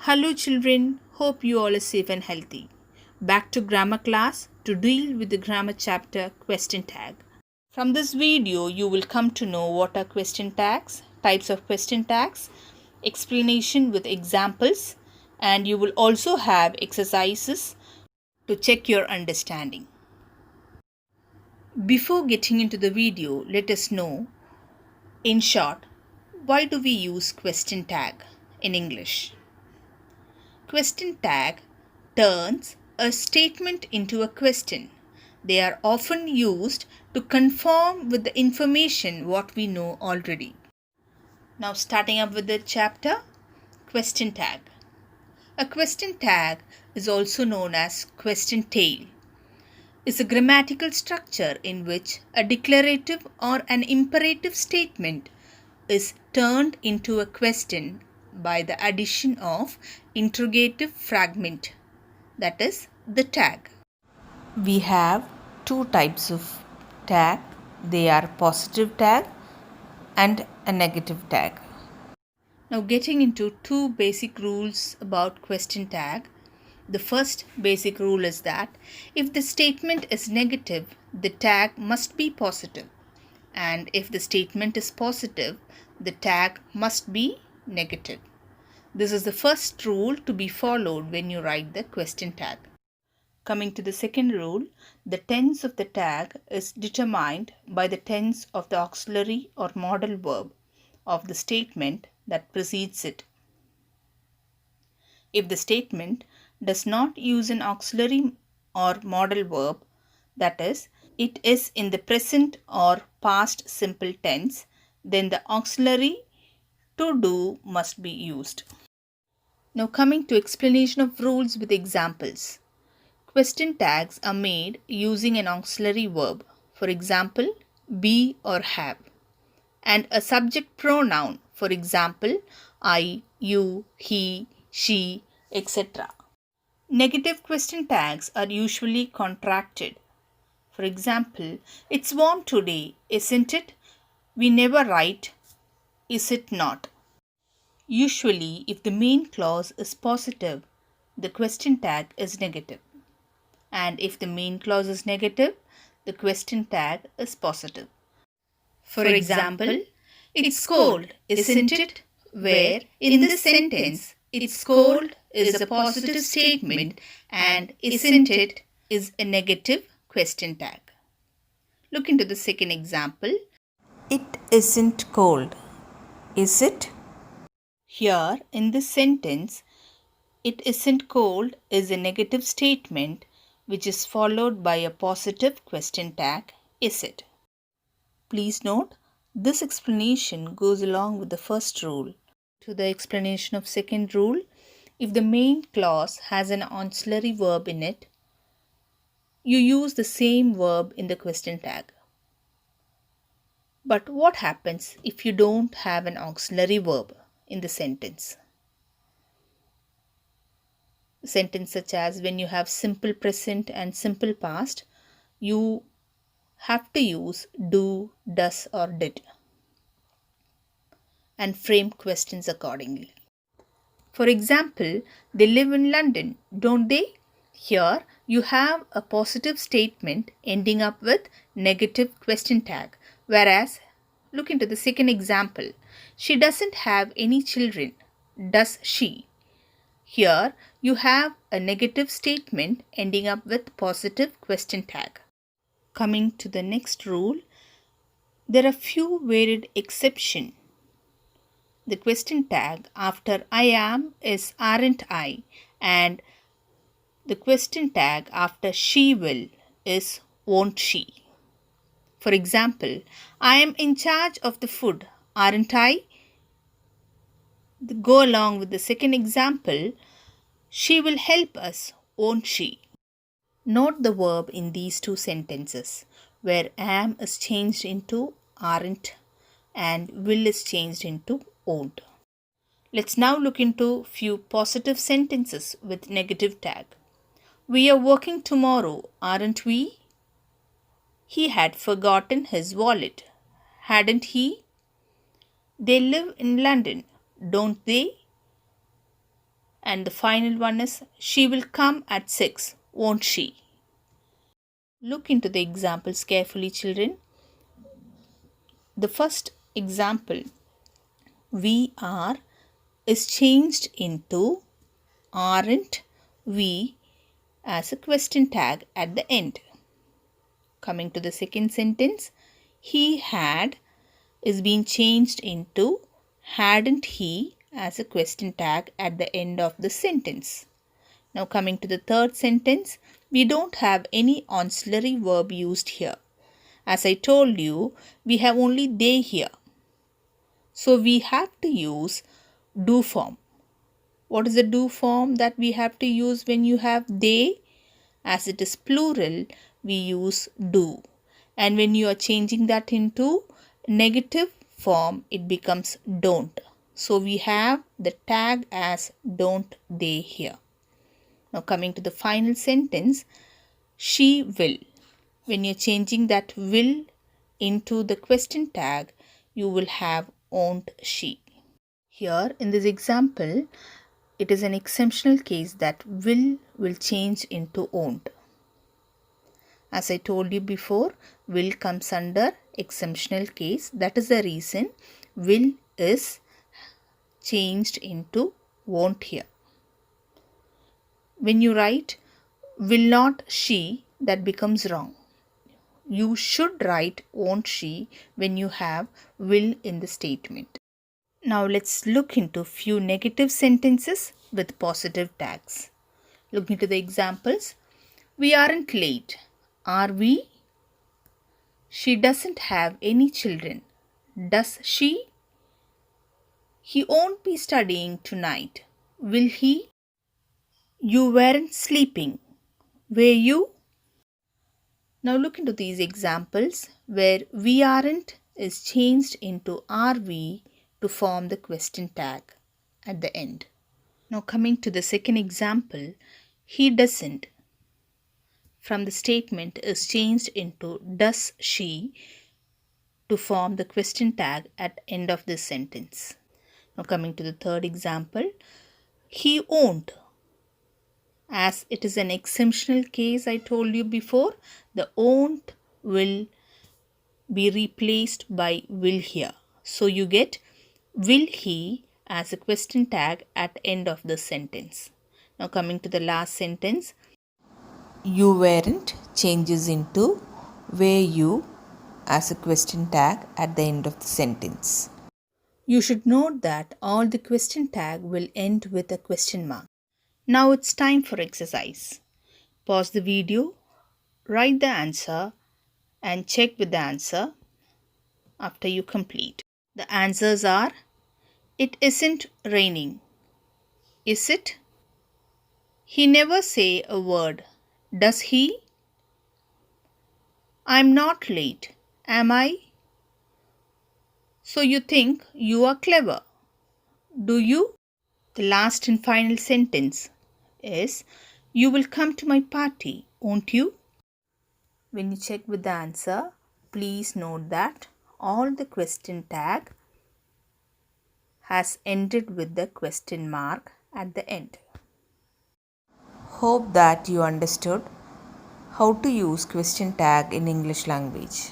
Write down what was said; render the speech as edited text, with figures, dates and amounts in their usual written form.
Hello children, hope you all are safe and healthy. Back to grammar class to deal with the grammar chapter question tag. From this video you will come to know what are question tags, types of question tags, explanation with examples, and you will also have exercises to check your understanding. Before getting into the video, let us know, in short, why do we use question tag in English? Question tag turns a statement into a question. They are often used to confirm with the information what we know already. Now starting up with the chapter, question tag. A question tag is also known as question tail. Is a grammatical structure in which a declarative or an imperative statement is turned into a question by the addition of interrogative fragment, that is the tag. We have two types of tag. They are positive tag and a negative tag. Now getting into two basic rules about question tag. The first basic rule is that if the statement is negative, the tag must be positive. And if the statement is positive, the tag must be negative. This is the first rule to be followed when you write the question tag. Coming to the second rule, the tense of the tag is determined by the tense of the auxiliary or modal verb of the statement that precedes it. If the statement does not use an auxiliary or modal verb, that is, it is in the present or past simple tense, then the auxiliary to do must be used. Now coming to explanation of rules with examples. Question tags are made using an auxiliary verb, for example, be or have, and a subject pronoun, for example, I, you, he, she, etc. Negative question tags are usually contracted. For example, it's warm today, isn't it? We never write, is it not? Usually, if the main clause is positive, the question tag is negative. And if the main clause is negative, the question tag is positive. For example, it's cold, isn't it? Where in this sentence, it's cold is a positive statement and isn't it is a negative question tag. Look into the second example. It isn't cold, is it? Here in this sentence, it isn't cold is a negative statement which is followed by a positive question tag, is it? Please note, this explanation goes along with the first rule. To the explanation of second rule, if the main clause has an auxiliary verb in it, you use the same verb in the question tag. But what happens if you don't have an auxiliary verb in the sentence? Sentence such as when you have simple present and simple past, you have to use do, does or did and frame questions accordingly. For example, they live in London, don't they? Here you have a positive statement ending up with negative question tag. Whereas, look into the second example. She doesn't have any children, does she? Here you have a negative statement ending up with positive question tag. Coming to the next rule, there are few varied exceptions. The question tag after I am is aren't I, and the question tag after she will is won't she. For example, I am in charge of the food, aren't I? Go along with the second example, she will help us, won't she? Note the verb in these two sentences where am is changed into aren't and will is changed into won't. Let's now look into few positive sentences with negative tag. We are working tomorrow, aren't we? He had forgotten his wallet, hadn't he? They live in London, don't they? And the final one is, she will come at 6, won't she? Look into the examples carefully, children. The first example, we are, is changed into aren't we as a question tag at the end. Coming to the second sentence, he had is being changed into hadn't he as a question tag at the end of the sentence. Now coming to the third sentence, we don't have any auxiliary verb used here. As I told you, we have only they here. So we have to use do form. What is the do form that we have to use when you have they? As it is plural, we use do. And when you are changing that into negative form, it becomes don't. So we have the tag as don't they here. Now coming to the final sentence, she will. When you're changing that will into the question tag, you will have won't she. Here in this example, it is an exceptional case that will change into won't. As I told you before, will comes under exceptional case. That is the reason will is changed into won't here. When you write will not she, that becomes wrong. You should write won't she when you have will in the statement. Now let's look into few negative sentences with positive tags. Look into the examples. We aren't late, are we? She doesn't have any children, does she? He won't be studying tonight, will he? You weren't sleeping, were you? Now look into these examples where we aren't is changed into are we to form the question tag at the end. Now coming to the second example, he doesn't from the statement is changed into does she to form the question tag at end of this sentence. Now coming to the third example, he won't. As it is an exceptional case, I told you before, the won't will be replaced by will here. So you get will he as a question tag at end of the sentence. Now coming to the last sentence, you weren't changes into were you as a question tag at the end of the sentence. You should note that all the question tag will end with a question mark. Now it's time for exercise. Pause the video, write the answer and check with the answer after you complete. The answers are, it isn't raining. Is it? He never say a word. Does he? I'm not late, am I? So you think you are clever, do you? The last and final sentence is, you will come to my party, won't you? When you check with the answer, please note that all the question tag has ended with the question mark at the end. Hope that you understood how to use question tag in English language.